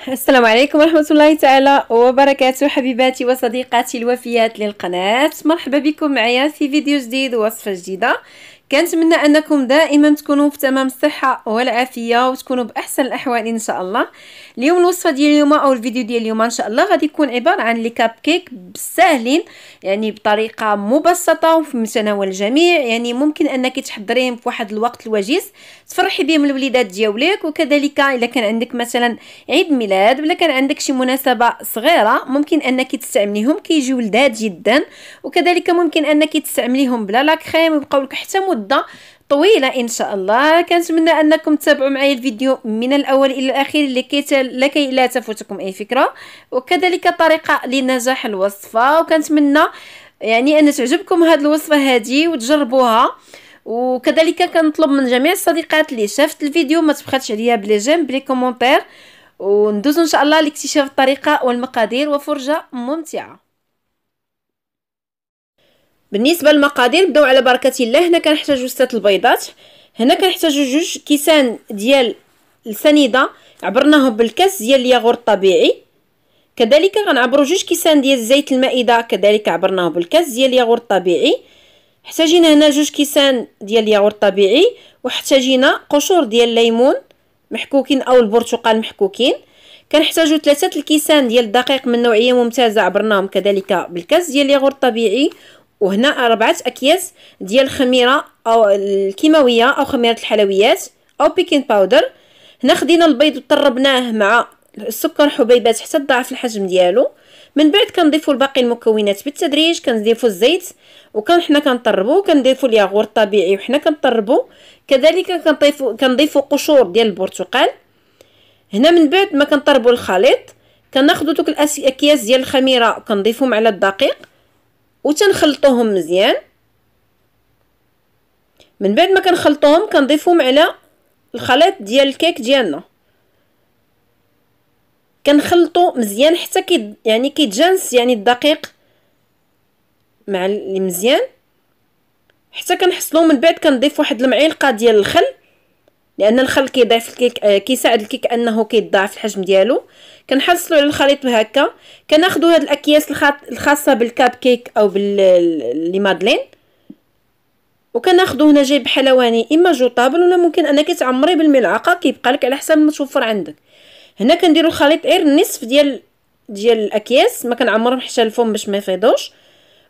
السلام عليكم ورحمة الله تعالى وبركاته، حبيباتي وصديقاتي الوفيات للقناة. مرحبا بكم معايا في فيديو جديد ووصفة جديدة. كنتمنى انكم دائما تكونوا في تمام الصحة والعافية وتكونوا باحسن الاحوال ان شاء الله. اليوم الوصفة ديال اليوم او الفيديو ديال اليوم ان شاء الله غادي يكون عبارة عن لي كاب كيك ساهلين، يعني بطريقة مبسطة وفي متناول الجميع. يعني ممكن انك تحضريهم في واحد الوقت الوجيز تفرحي بهم الوليدات ديالك، وكذلك الا كان عندك مثلا عيد ميلاد ولا كان عندك شي مناسبة صغيرة ممكن انك تستعمليهم كيجيو لذاذ جدا. وكذلك ممكن انك تستعمليهم بلا لا كريم ويبقاو لك حتى مدة طويلة ان شاء الله. كنتمنى انكم تتابعوا معايا الفيديو من الاول الى الاخير لكي لا تفوتكم اي فكرة، وكذلك طريقة لنجاح الوصفة. وكنتمنى يعني ان تعجبكم هذه الوصفة هذه وتجربوها. وكذلك كنطلب من جميع الصديقات اللي شافت الفيديو ما تبخلش عليا بلي جيم بلي كومونتير، وندوز ان شاء الله لاكتشاف الطريقه والمقادير وفرجه ممتعه. بالنسبه للمقادير نبداو على بركه الله. هنا كنحتاجو 6 البيضات، هنا كنحتاجو 2 كيسان ديال السنيده عبرناهم بالكاس ديال الياغورت الطبيعي، كذلك غنعبروا 2 كيسان ديال زيت المائده كذلك عبرناه بالكاس ديال الياغورت الطبيعي. احتاجينا هنا 2 كيسان ديال الياغورت الطبيعي، واحتاجينا قشور ديال الليمون محكوكين او البرتقال محكوكين. كنحتاجو 3 الكيسان ديال الدقيق من نوعيه ممتازه عبرناهم كذلك بالكاس ديال الياغورت الطبيعي. وهنا 4 اكياس ديال الخميره او الكيماويه او خميره الحلويات او بيكين باودر. هنا خدينا البيض وطربناه مع السكر حبيبات حتى ضاعف الحجم ديالو. من بعد كنضيفوا الباقي المكونات بالتدريج، كنضيفوا الزيت حنا كنطربوا، كنضيفوا الياغورت الطبيعي وحنا كنطربوا، كذلك كنضيفوا قشور ديال البرتقال. هنا من بعد ما كنطربوا الخليط كناخذوا دوك الاكياس ديال الخميره كنضيفوهم على الدقيق وتنخلطوهم مزيان. من بعد ما كنخلطوهم كنضيفوهم على الخليط ديال الكيك ديالنا، كنخلطوا مزيان حتى يعني كيتجانس يعني الدقيق مع مزيان حتى كنحصلوا. من بعد كنضيف واحد المعلقه ديال الخل، لان الخل كيضيف الكيك كيساعد الكيك انه كيضاعف الحجم ديالو. كنحصلوا على الخليط هكا. كناخذوا هاد الاكياس الخاصه بالكاب كيك او لي مادلين، وكناخذوا هنا جايب حلواني اما جوطابل ولا ممكن انك تعمري بالملعقه كيبقى لك على حسب ما توفر عندك. هنا كنديروا الخليط غير النصف ديال الاكياس، ما كنعمرهم حتى الفم باش ما يفيضوش.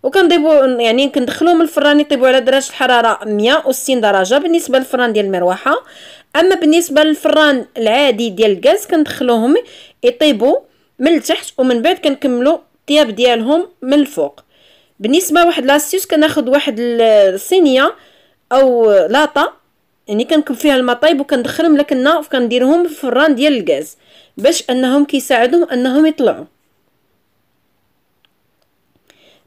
وكنضيفوا يعني كندخلوهم الفران يطيبوا على درجه الحراره 160 درجه بالنسبه للفران ديال المروحه. اما بالنسبه للفران العادي ديال الغاز كندخلوهم يطيبوا من التحت ومن بعد كنكملوا الطياب ديالهم من الفوق. بالنسبه واحد لاستيوس كناخذ واحد الصينيه او لاطه يعني كنكب فيها الماء طايب وكندخلهم لكنا وكنديرهم في الفران ديال الغاز باش انهم كيساعدهم انهم يطلعوا.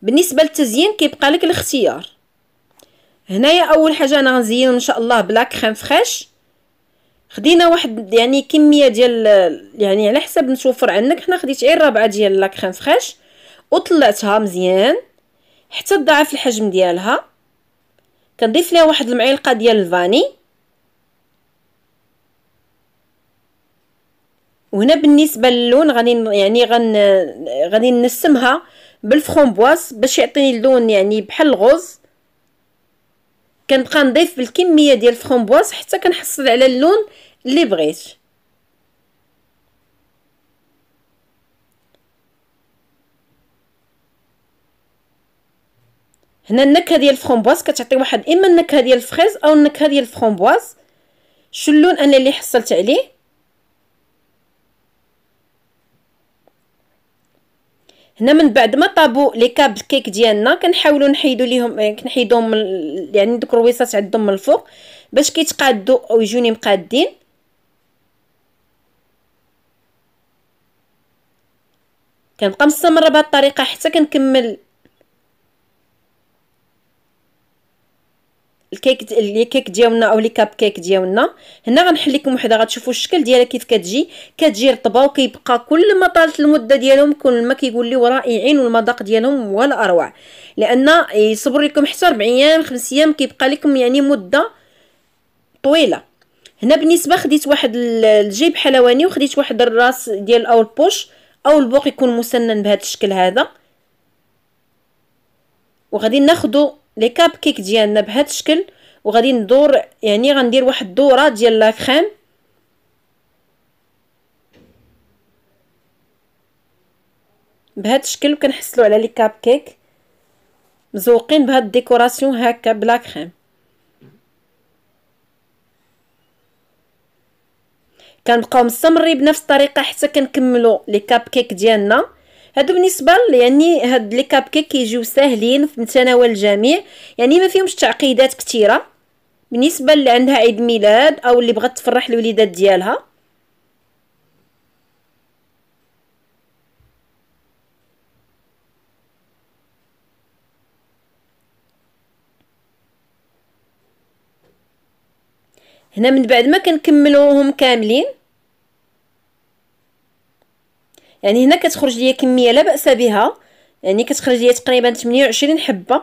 بالنسبه للتزيين كيبقى لك الاختيار. هنايا اول حاجه انا غنزين ان شاء الله بلا كريم فريش. خدينا واحد يعني كميه ديال يعني على حسب نتوفر عندك. حنا خديت غير 4 ديال لا كريم فريش وطلعتها مزيان حتى تضاعف الحجم ديالها. كنضيف ليها واحد المعلقه ديال الفاني. وهنا بالنسبه للون غادي نسمها بالفرomboise باش يعطيني اللون يعني بحال الغوز. كنبقى نضيف بالكميه ديال الفرomboise حتى كنحصل على اللون اللي بغيت. هنا النكهه ديال الفرomboise كتعطي واحد اما النكهه ديال الفريز او النكهه ديال الفرomboise. شو اللون انا اللي حصلت عليه. هنا من بعد ما طابوا لي كاب الكيك ديالنا كنحاولوا نحيدوهم يعني دوك الرويصات عندهم من الفوق باش كيتقادوا او يجوني مقادين. كنبقى مستمره بهذه الطريقه حتى كنكمل الكيك ديالنا او لي كاب كيك ديالنا. هنا غنحل لكم وحده غتشوفوا الشكل ديالها كيف كتجي رطبه وكيبقى كل ما طالت المده ديالهم كل ما كيقول لي رائعين والمذاق ديالهم هو الاروع، لان يصبر لكم حتى 4 ايام 5 ايام كيبقى لكم يعني مده طويله. هنا بالنسبه خديت واحد الجيب حلواني وخديت واحد الراس ديال او البوش او البوق يكون مسنن بهذا الشكل هذا. وغادي ناخذوا لي كاب كيك ديالنا بهذا الشكل وغادي ندور، يعني غندير واحد الدوره ديال لا كريم بهذا الشكل، وكنحصلوا على لي كاب كيك مزوقين بهذا الديكوراسيون هكا بلا كريم. كنبقاو مستمرين بنفس الطريقه حتى كنكملوا لي كاب كيك ديالنا. هادو بالنسبه يعني هاد لي كاب كيك كيجيو ساهلين في متناول الجميع، يعني ما فيهمش تعقيدات كثيره بالنسبه اللي عندها عيد ميلاد او اللي بغات تفرح الوليدات ديالها. هنا من بعد ما كنكملوهم كاملين، يعني هنا كتخرج ليا كميه لا باس بها، يعني كتخرج ليا تقريبا 28 حبه.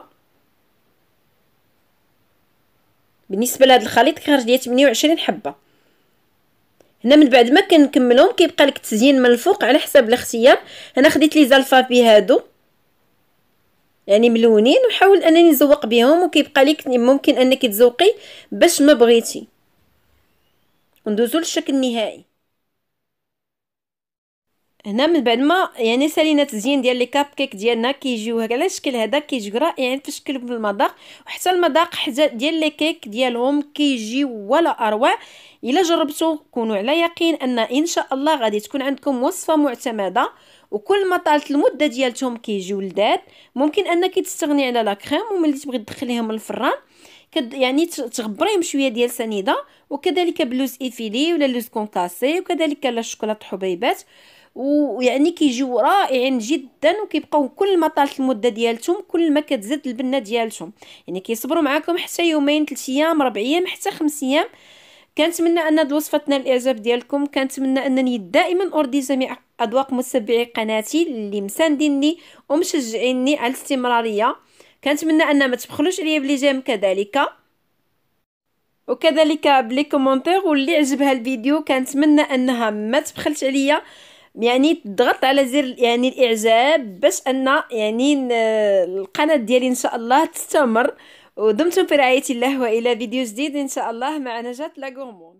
بالنسبه لهذا الخليط كيخرج ليا 28 حبه. هنا من بعد ما كنكملهم كيبقى لك التزيين من الفوق على حسب الاختيار. انا خديت لي زالفابي هادو يعني ملونين وحاول انني نزوق بهم، وكيبقى لك ممكن انك تزوقي باش ما بغيتي. وندوزو للشكل النهائي. هنا من بعد ما يعني سالينا التزيين ديال لي كاب كيك ديالنا كيجيو هكا على الشكل هذا، كيجيو رائعين في الشكل بالمذاق، وحتى المذاق ديال لي كيك ديالهم كيجيو ولا اروع. الا جربتوا كونوا على يقين ان شاء الله غادي تكون عندكم وصفه معتمده، وكل ما طالت المده ديالتهم كيجيو لذاذ. ممكن انك تستغني على لا كريم، وملي تبغي تدخليهم الفران يعني تغبريهم شويه ديال سنيده، وكذلك بلوز ايفيلي ولا لوز كونكاسي، وكذلك لا شوكولاط حبيبات، ويعني كيجيو رائعين جدا. وكيبقاو كل ما طالت المده ديالتهم كل ما كتزيد البنه ديالتهم، يعني كيصبروا معاكم حتى يومين 3 ايام 4 ايام حتى 5 ايام. كنتمنى ان هذه الوصفه تنال الاعجاب ديالكم. كنتمنى انني دائما ارضي جميع اذواق متابعي قناتي اللي مسانديني ومشجعيني على الاستمراريه. كنتمنى ان ما تبخلوش عليا بلي جيم كذلك، وكذلك بلي كومونتير. واللي عجبها الفيديو كنتمنى انها ما تبخلش عليا، يعني تضغط على زر يعني الاعجاب باش ان يعني القناه ديالي ان شاء الله تستمر. ودمتم في رعايه الله، والى فيديو جديد ان شاء الله مع نجاة لا غورموند.